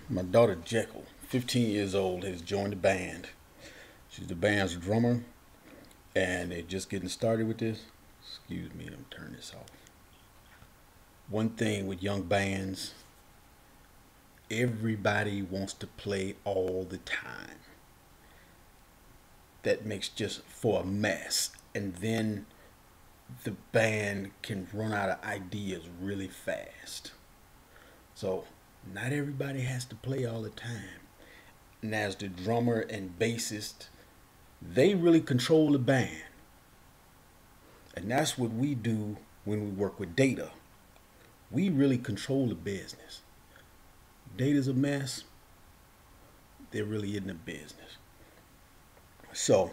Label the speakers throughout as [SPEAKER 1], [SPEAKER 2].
[SPEAKER 1] My daughter Jekyll, 15 years old, has joined the band. She's the band's drummer, and they're just getting started with this. Excuse me, let me turn this off. One thing with young bands, everybody wants to play all the time. That makes just for a mess, and then the band can run out of ideas really fast. So not everybody has to play all the time. And as the drummer and bassist, they really control the band. And that's what we do when we work with data. We really control the business. Data's a mess, they're really in the business. So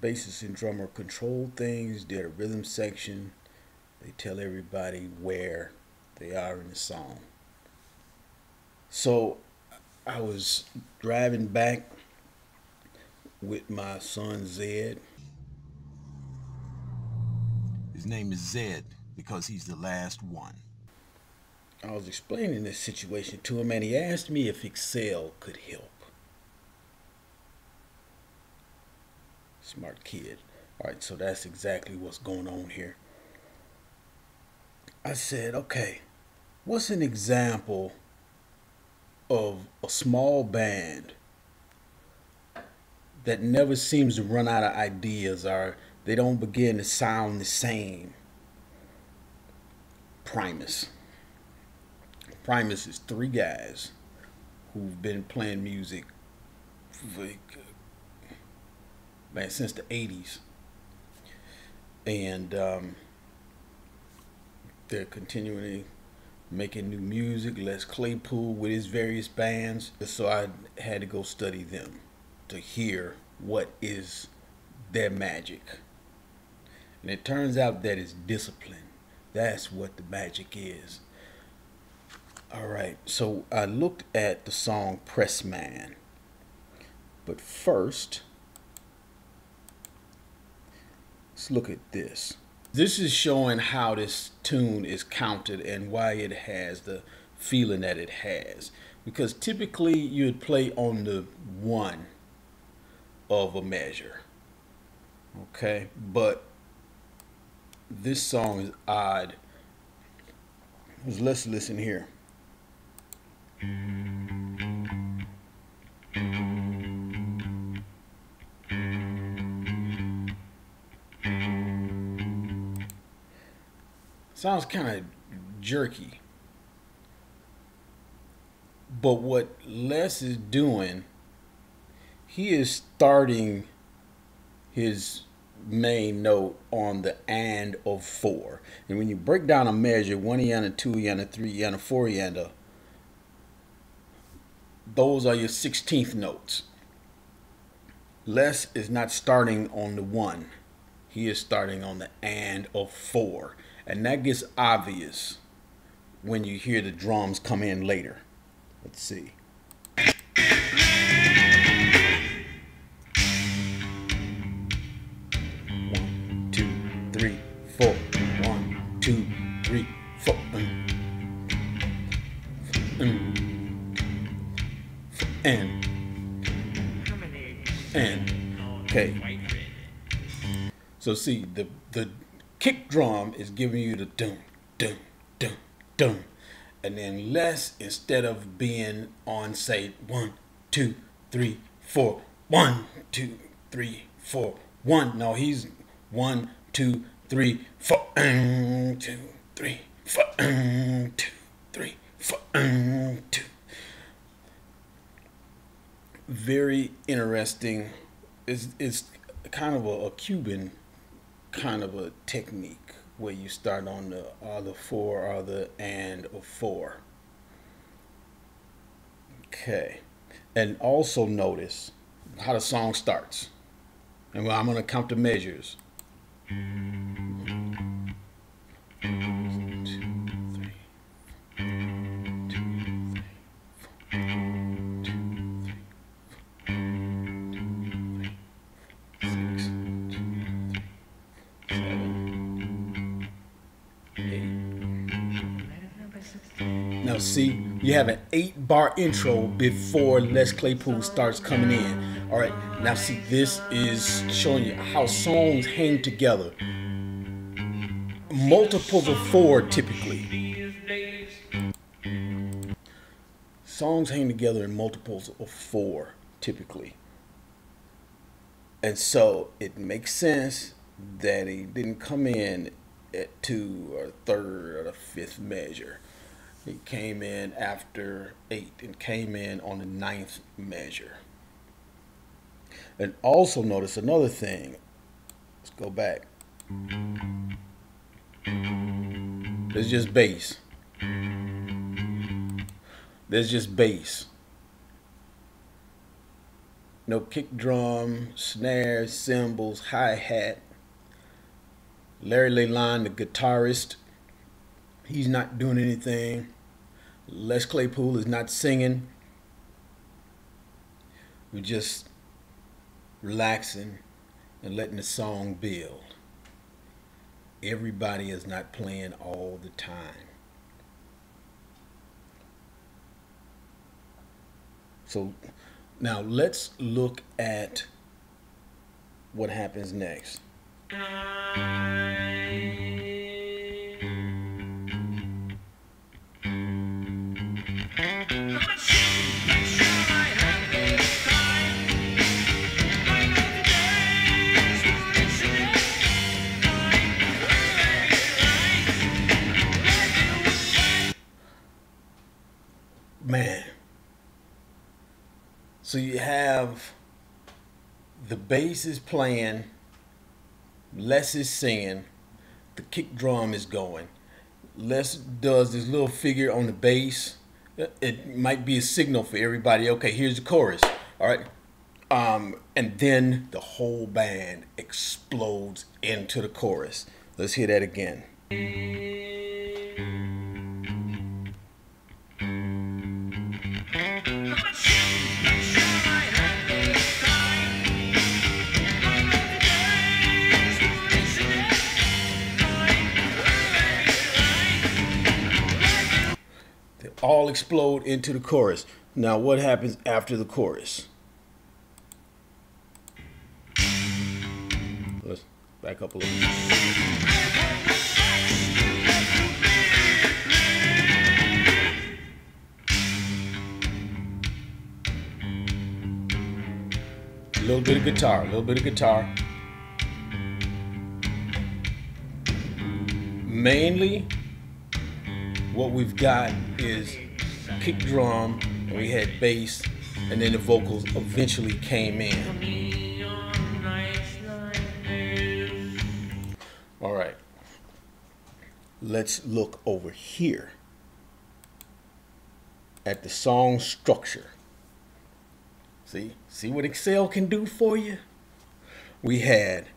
[SPEAKER 1] bassist and drummer control things. They're the rhythm section. They tell everybody where they are in the song. So I was driving back with my son Zed.
[SPEAKER 2] His name is Zed because he's the last one.
[SPEAKER 1] I was explaining this situation to him, and he asked me if Excel could help. Smart kid. All right, so that's exactly what's going on here. I said, okay, what's an example of a small band that never seems to run out of ideas, or they don't begin to sound the same? Primus. Primus is three guys who've been playing music for, since the 80s. And they're continually making new music. Les Claypool with his various bands. So I had to go study them to hear what is their magic. And it turns out that it's discipline. That's what the magic is. All right, so I looked at the song Pressman. But first, let's look at this. This is showing how this tune is counted and why it has the feeling that it has. Because typically you'd play on the one of a measure. Okay, but this song is odd. Let's listen here. Sounds kind of jerky. But what Les is doing, he is starting his main note on the and of 4. And when you break down a measure, 1 and a 2 and a 3 and a 4 and a, those are your 16th notes. Les is not starting on the 1. He is starting on the and of 4. And that gets obvious when you hear the drums come in later. Let's see. 1, 2, 3, 4. 1, 2, 3, 4. And okay. So see, the kick drum is giving you the dum dum dum dum, and then Les, instead of being on, say, 1, 2, 3, 4, 1, 2, 3, 4, 1. No, he's 1, 2, 3, 4, 2, 3, 4, 2, 3, 4, 2. Very interesting. It's kind of a Cuban kind of a technique where you start on the other 4 or the and of 4. Okay, and also notice how the song starts. And I'm going to count the measures. 1, 2, 3. 1, 2, 3. 6, 7, 8. Now see, You have an 8-bar intro before Les Claypool starts coming in. All right, now see, this is showing you how songs hang together. Multiples of 4 typically. Songs hang together in multiples of 4 typically. And so it makes sense that he didn't come in at 2 or 3rd or the 5th measure. He came in after 8 and came in on the 9th measure. And also notice another thing. Let's go back. There's just bass. There's just bass. No kick drum, snare, cymbals, hi-hat. Larry LaLonde, the guitarist, he's not doing anything. Les Claypool is not singing. We're just relaxing and letting the song build. Everybody is not playing all the time. So now let's look at what happens next. Man. So you have the bass is playing, Les is singing, the kick drum is going. Les does this little figure on the bass. It might be a signal for everybody. Okay, here's the chorus. All right. And then the whole band explodes into the chorus. Let's hear that again. They all explode into the chorus. Now what happens after the chorus? Let's back up a little bit. A little bit of guitar, a little bit of guitar. Mainly, what we've got is kick drum, and we had bass, and then the vocals eventually came in. All right, let's look over here at the song structure. See what Excel can do for you? We had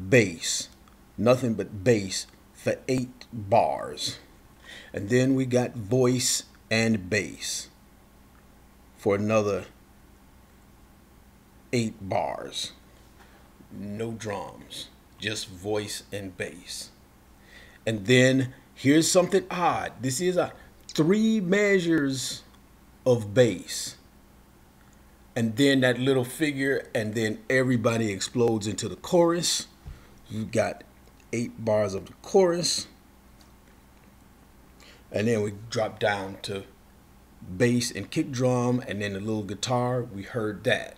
[SPEAKER 1] bass, nothing but bass for 8 bars. And then we got voice and bass for another 8 bars. No drums, just voice and bass. And then here's something odd. This is 3 measures of bass. And then that little figure, and then everybody explodes into the chorus. You've got 8 bars of the chorus. And then we drop down to bass and kick drum, and then the little guitar, we heard that.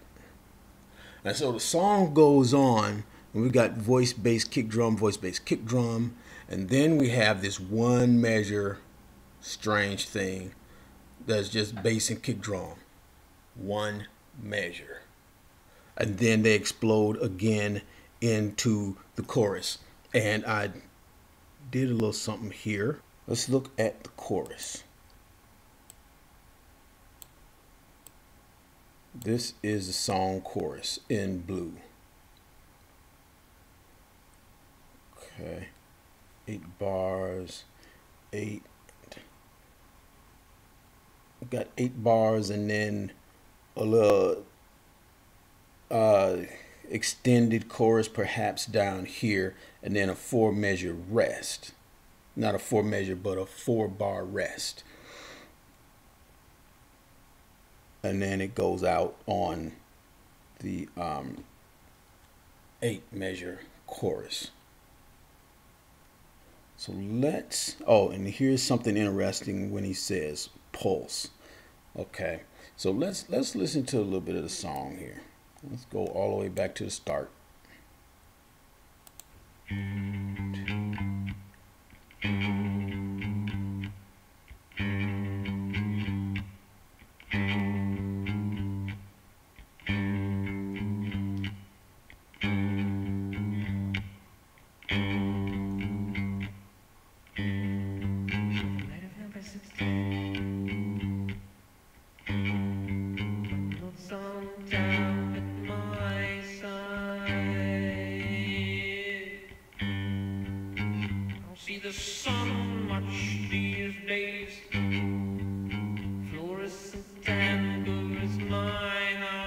[SPEAKER 1] And so the song goes on, and we got voice, bass, kick drum, voice, bass, kick drum. And then we have this 1 measure strange thing that's just bass and kick drum. 1 measure. And then they explode again into the chorus. And I did a little something here. Let's look at the chorus. This is the song chorus in blue. Okay. 8 bars, 8. We've got 8 bars and then a little extended chorus perhaps down here, and then a 4 measure rest. Not a 4 measure, but a 4 bar rest. and then it goes out on the 8-measure chorus. So let's, oh, and here's something interesting when he says pulse. Okay, so let's listen to a little bit of the song here. Let's go all the way back to the start.
[SPEAKER 3] The sun much these days, fluorescent tango is my high.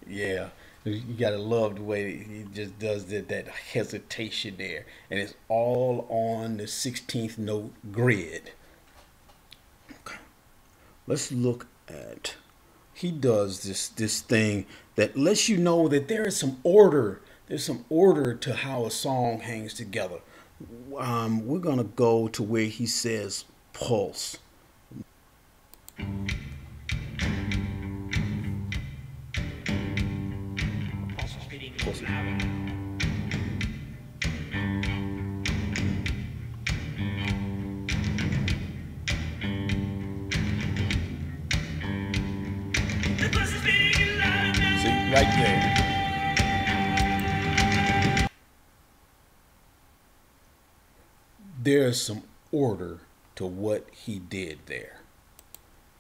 [SPEAKER 1] Yeah, you gotta love the way he just does that hesitation there, and it's all on the 16th note grid. Okay. Let's look at, he does this thing that lets you know that there is some order. There's some order to how a song hangs together. We're gonna go to where he says pulse. See, right there. There's some order to what he did there.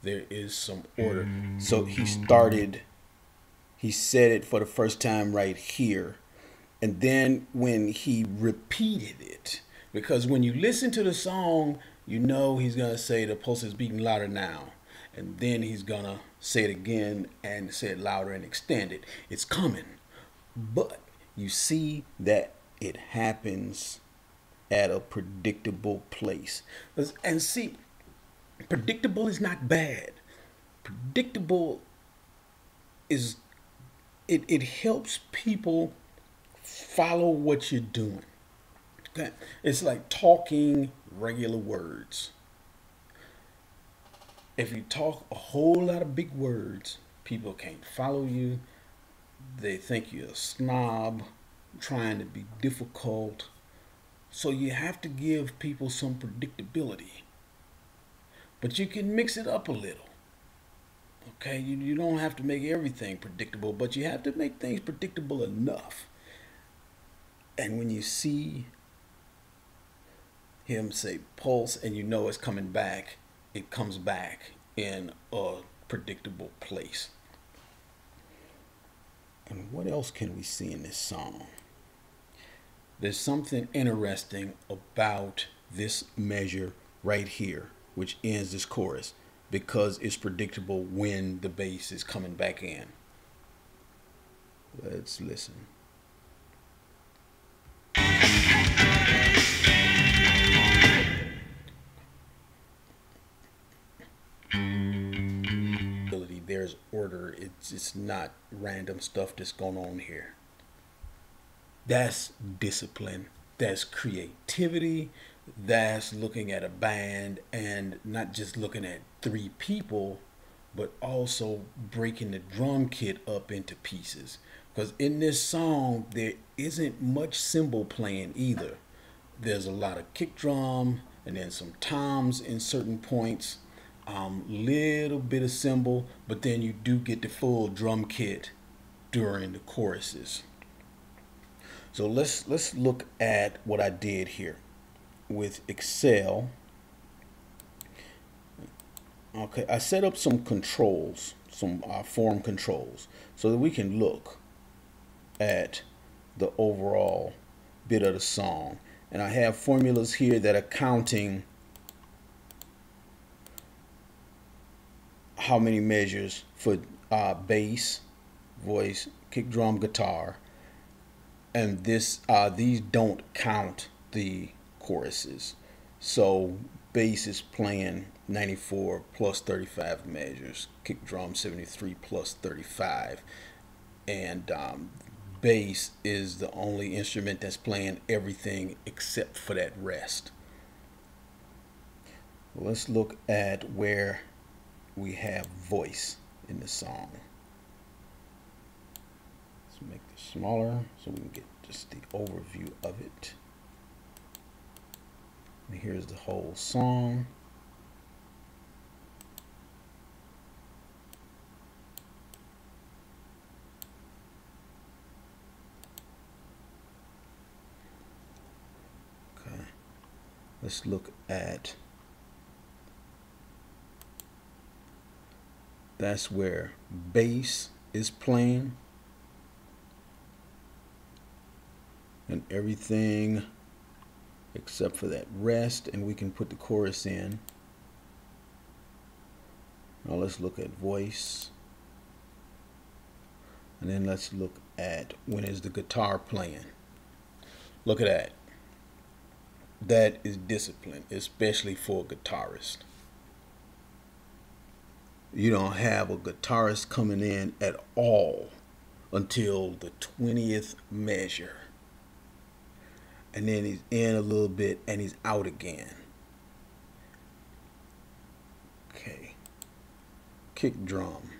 [SPEAKER 1] There is some order. So he said it for the first time right here. And then when he repeated it, because when you listen to the song, you know he's going to say the pulse is beating louder now. And then he's going to say it again and say it louder and extend it. It's coming. But you see that it happens at a predictable place. And see, predictable is not bad. Predictable is, it helps people follow what you're doing. Okay? It's like talking regular words. If you talk a whole lot of big words, people can't follow you. They think you're a snob, trying to be difficult. So you have to give people some predictability. But you can mix it up a little. Okay, you don't have to make everything predictable, but you have to make things predictable enough. And when you see him say pulse and you know it's coming back, it comes back in a predictable place. And what else can we see in this song? There's something interesting about this measure right here, which ends this chorus, because it's predictable when the bass is coming back in. Let's listen. There's order. It's not random stuff that's going on here. That's discipline. That's creativity. That's looking at a band and not just looking at 3 people, but also breaking the drum kit up into pieces. Because in this song, there isn't much cymbal playing either. There's a lot of kick drum and then some toms in certain points. Little bit of cymbal, but then you do get the full drum kit during the choruses. So let's look at what I did here with Excel. Okay, I set up some controls, some form controls, so that we can look at the overall bit of the song. And I have formulas here that are counting how many measures for bass, voice, kick drum, guitar, and these don't count the choruses. So bass is playing 94 plus 35 measures, kick drum 73 plus 35, and bass is the only instrument that's playing everything except for that rest. Let's look at where we have voice in the song. Let's make this smaller so we can get just the overview of it. And here's the whole song. Okay. Let's look at, that's where bass is playing. And everything except for that rest, and we can put the chorus in. Now let's look at voice, and then let's look at when is the guitar playing. Look at that. That is discipline, especially for a guitarist. You don't have a guitarist coming in at all until the 20th measure. And then he's in a little bit and he's out again. Okay. Kick drum.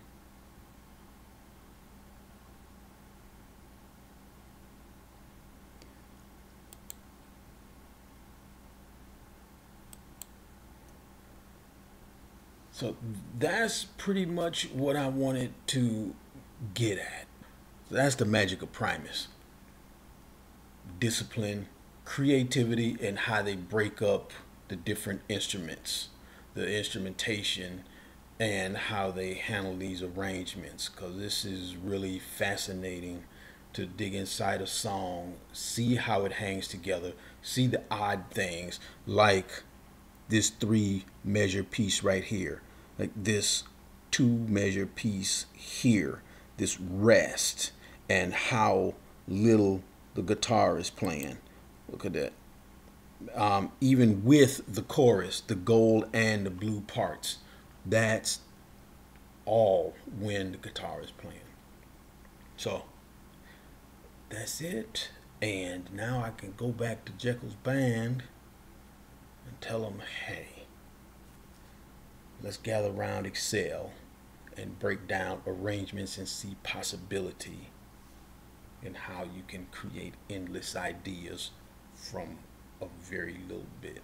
[SPEAKER 1] So that's pretty much what I wanted to get at. So that's the magic of Primus. Discipline, creativity, and how they break up the different instruments, the instrumentation, and how they handle these arrangements, because this is really fascinating to dig inside a song, see how it hangs together, see the odd things like this 3-measure piece right here, like this 2-measure piece here, this rest, and how little the guitar is playing. Look at that. Even with the chorus, the gold and the blue parts, that's all when the guitar is playing. So that's it. And now I can go back to Jekyll's band and tell them, hey, let's gather around Excel and break down arrangements and see possibility in how you can create endless ideas from a very little bit.